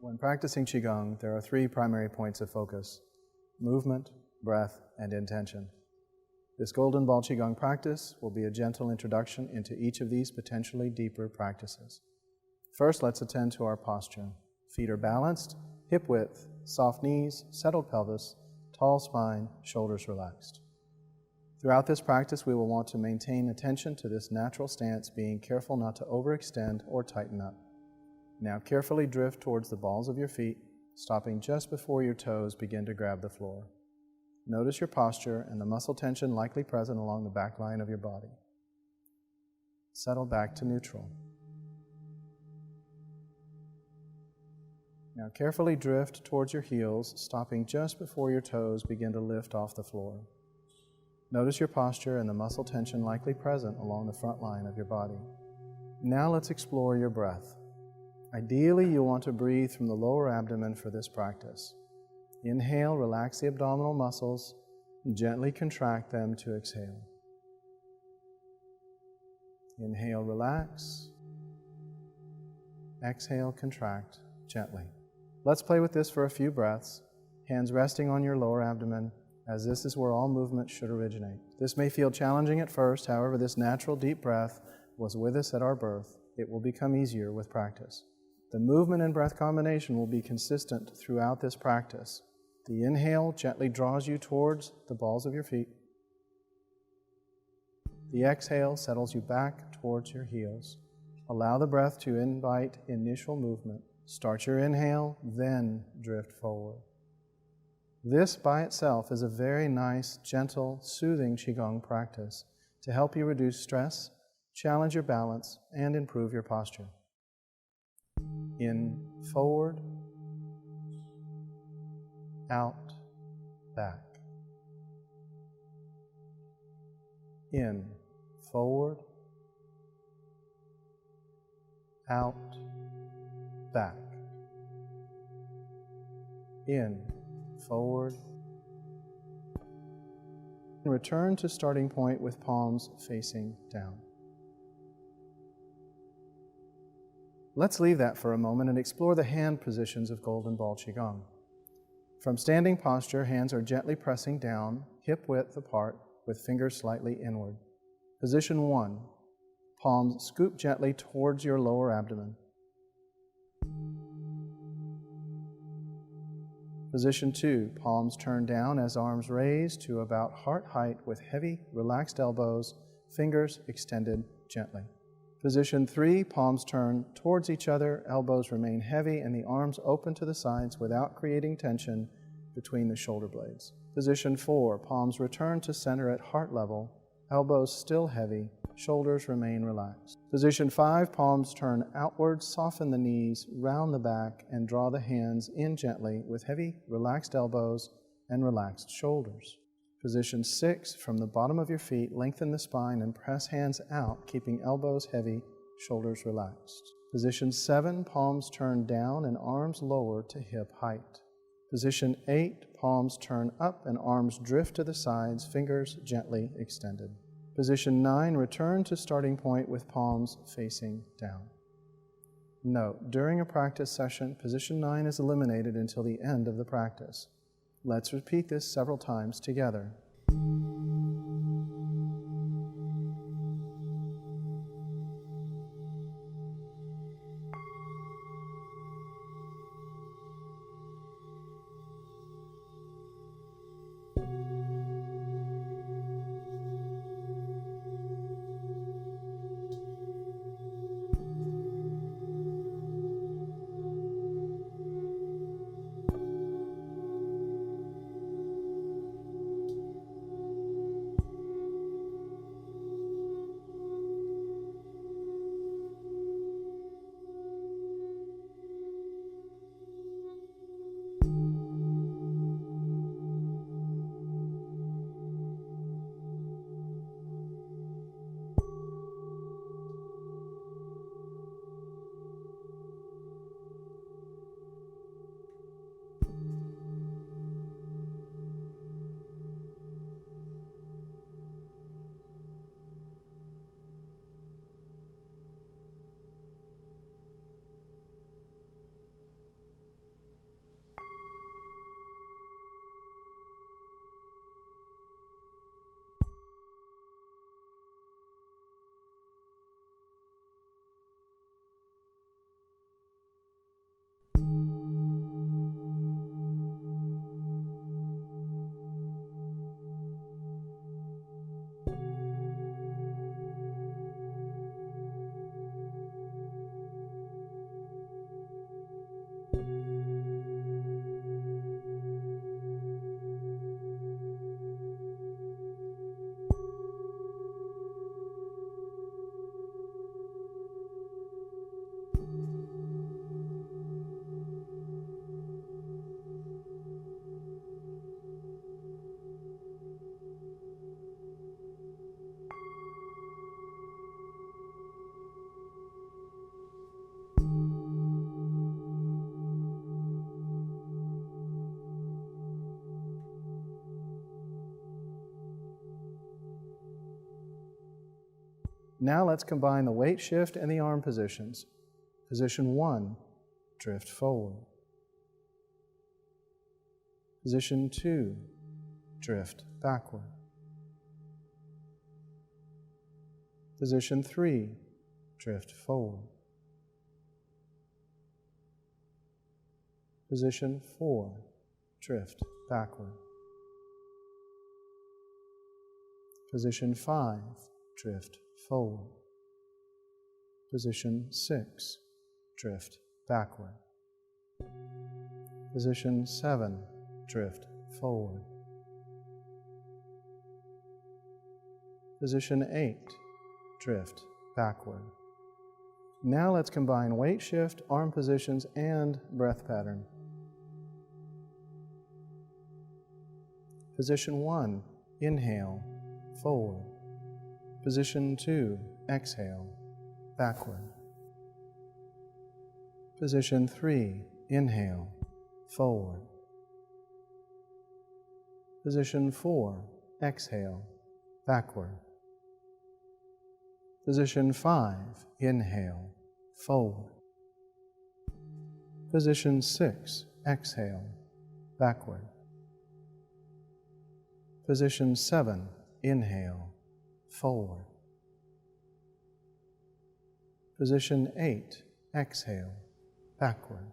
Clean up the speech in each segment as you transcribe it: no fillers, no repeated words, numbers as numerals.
When practicing Qigong, there are three primary points of focus: movement, breath, and intention. This Golden Ball Qigong practice will be a gentle introduction into each of these potentially deeper practices. First, let's attend to our posture. Feet are balanced, hip width, soft knees, settled pelvis, tall spine, shoulders relaxed. Throughout this practice, we will want to maintain attention to this natural stance, being careful not to overextend or tighten up. Now carefully drift towards the balls of your feet, stopping just before your toes begin to grab the floor. Notice your posture and the muscle tension likely present along the back line of your body. Settle back to neutral. Now carefully drift towards your heels, stopping just before your toes begin to lift off the floor. Notice your posture and the muscle tension likely present along the front line of your body. Now let's explore your breath. Ideally, you'll want to breathe from the lower abdomen for this practice. Inhale, relax the abdominal muscles, and gently contract them to exhale. Inhale, relax. Exhale, contract gently. Let's play with this for a few breaths, hands resting on your lower abdomen, as this is where all movement should originate. This may feel challenging at first, however, this natural deep breath was with us at our birth. It will become easier with practice. The movement and breath combination will be consistent throughout this practice. The inhale gently draws you towards the balls of your feet. The exhale settles you back towards your heels. Allow the breath to invite initial movement. Start your inhale, then drift forward. This by itself is a very nice, gentle, soothing Qigong practice to help you reduce stress, challenge your balance, and improve your posture. In, forward, out, back. In, forward, out, back. In, forward. Return to starting point with palms facing down. Let's leave that for a moment and explore the hand positions of Golden Ball Qigong. From standing posture, hands are gently pressing down, hip width apart, with fingers slightly inward. Position 1, palms scoop gently towards your lower abdomen. Position 2, palms turn down as arms raise to about heart height with heavy, relaxed elbows, fingers extended gently. Position 3, palms turn towards each other, elbows remain heavy, and the arms open to the sides without creating tension between the shoulder blades. Position 4, palms return to center at heart level, elbows still heavy, shoulders remain relaxed. Position 5, palms turn outward, soften the knees, round the back, and draw the hands in gently with heavy, relaxed elbows and relaxed shoulders. Position 6, from the bottom of your feet, lengthen the spine and press hands out, keeping elbows heavy, shoulders relaxed. Position 7, palms turn down and arms lower to hip height. Position 8, palms turn up and arms drift to the sides, fingers gently extended. Position 9, return to starting point with palms facing down. Note, during a practice session, position 9 is eliminated until the end of the practice. Let's repeat this several times together. Now let's combine the weight shift and the arm positions. Position 1, drift forward. Position 2, drift backward. Position 3, drift forward. Position 4, drift backward. Position 5, drift forward. Position 6, drift backward. Position 7, drift forward. Position 8, drift backward. Now let's combine weight shift, arm positions, and breath pattern. Position 1, inhale, forward. Position 2, exhale, backward. Position 3, inhale, forward. Position 4, exhale, backward. Position 5, inhale, forward. Position 6, exhale, backward. Position 7, inhale, forward. Position 8, exhale, backward.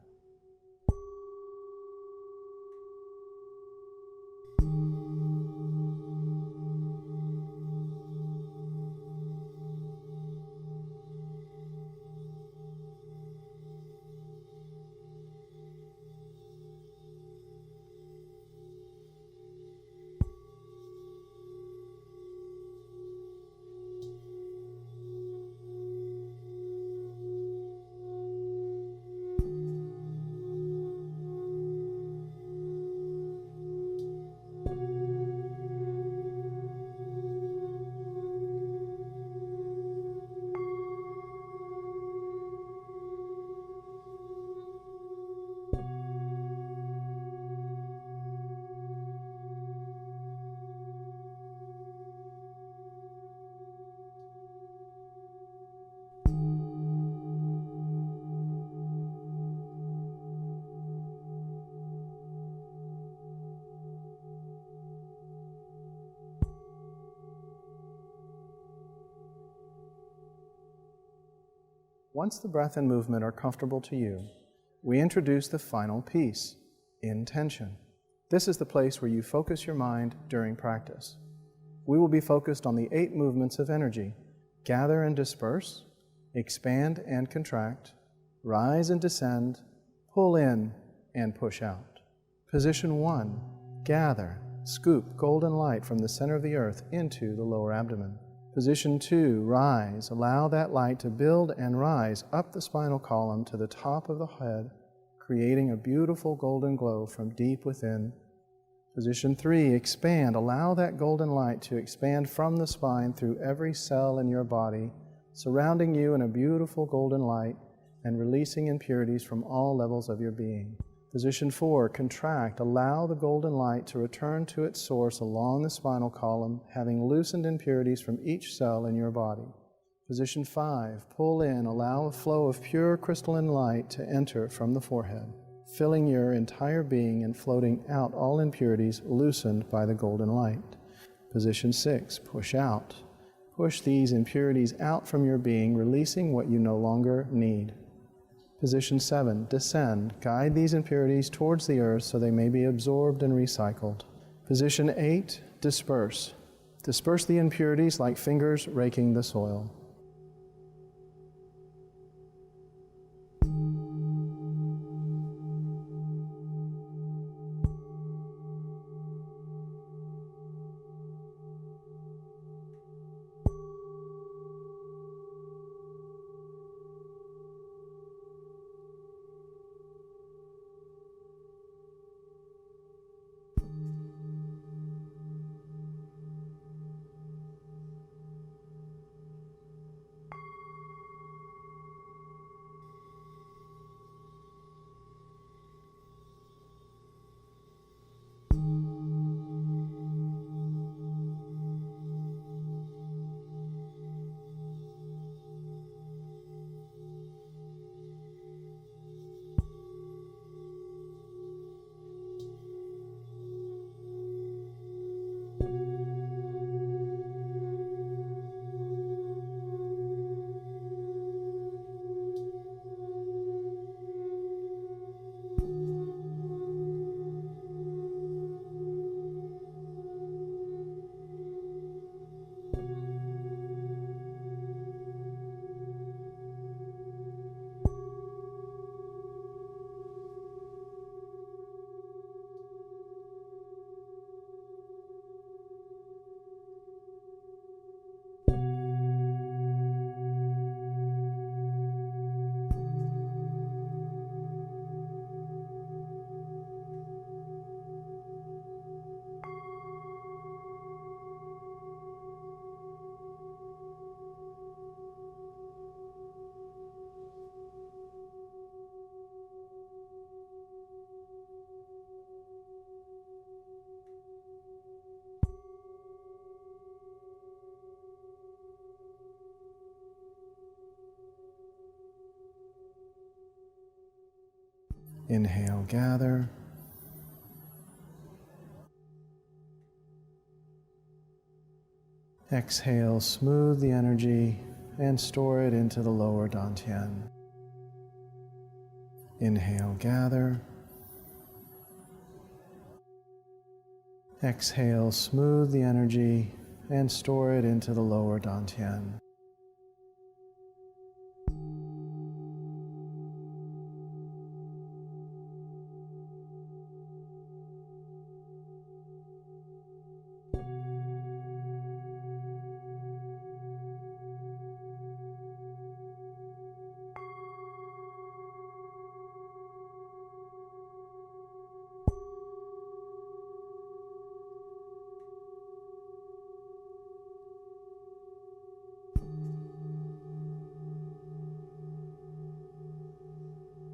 Once the breath and movement are comfortable to you, we introduce the final piece, intention. This is the place where you focus your mind during practice. We will be focused on the 8 movements of energy: gather and disperse, expand and contract, rise and descend, pull in and push out. Position 1, gather, scoop golden light from the center of the earth into the lower abdomen. Position 2, rise, allow that light to build and rise up the spinal column to the top of the head, creating a beautiful golden glow from deep within. Position 3, expand, allow that golden light to expand from the spine through every cell in your body, surrounding you in a beautiful golden light and releasing impurities from all levels of your being. Position 4, contract, allow the golden light to return to its source along the spinal column, having loosened impurities from each cell in your body. Position 5, pull in, allow a flow of pure crystalline light to enter from the forehead, filling your entire being and floating out all impurities loosened by the golden light. Position 6, push out. Push these impurities out from your being, releasing what you no longer need. Position 7, descend. Guide these impurities towards the earth so they may be absorbed and recycled. Position 8, disperse. Disperse the impurities like fingers raking the soil. Inhale, gather. Exhale, smooth the energy and store it into the lower dantian. Inhale, gather. Exhale, smooth the energy and store it into the lower dantian.